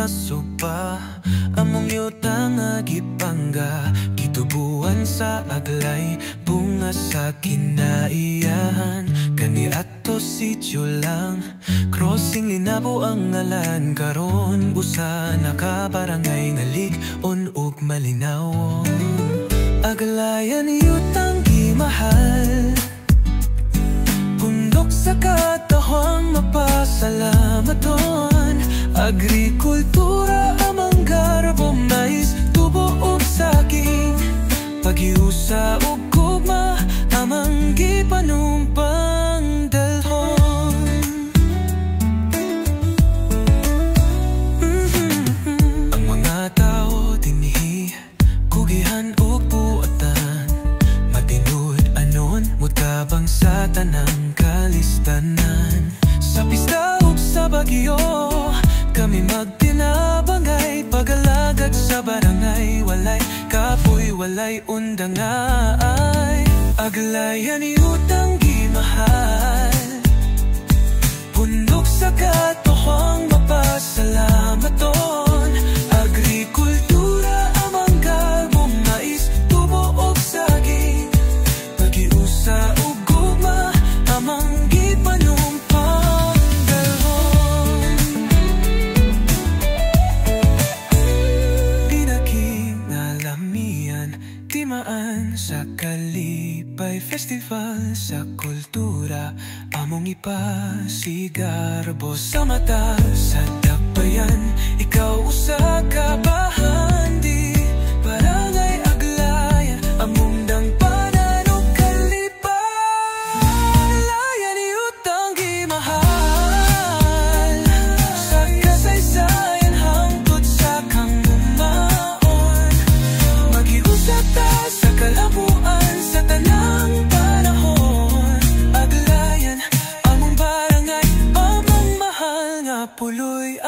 sa supa. Among yutang agipangga, gitubuan sa aglay, bunga sa kinaiyahan. Kani ato sityo lang, crossing Linabo ang ngalan. Karon busa nakabarangay ngalig-on ug malinaw. Aglayan yutang gimahal, bundok sa katahong mapasalamaton. Agrikultura amang garbo, mais, tubo ug saging. Paghiusa ug gugma amang gipanumpang dalhon. Ang mga tao dinhi kugihan ug buatan, matinud anon mutabang sa tanang kalistanan. Sa pista ug sa bagyo kami magtinabangay, pagalagad sa barangay. Walay kapoy, walay undangay. Aglayan yutang gimahal, bundok sa katohong mapasalamaton. Agrikultura amang garbo, mais, tubo ug saging. Paghiusa ug gugma amang gipanumpang dalhon. Pinakinalamian, timaan sa kalipay, festival sa kultura. Among ipasigarbo sa mata sa dakbayan. Ikaw usa ka bahandi, barangay aglayan, among dangpanan ug kalipay. Aglayan yutang gimahal, sa kasaysayan hangtod sa kangumbaon. Maghiusa ta sa kalabuan sa tanang panahon. Aglayan among barangay, among mahal nga puloy.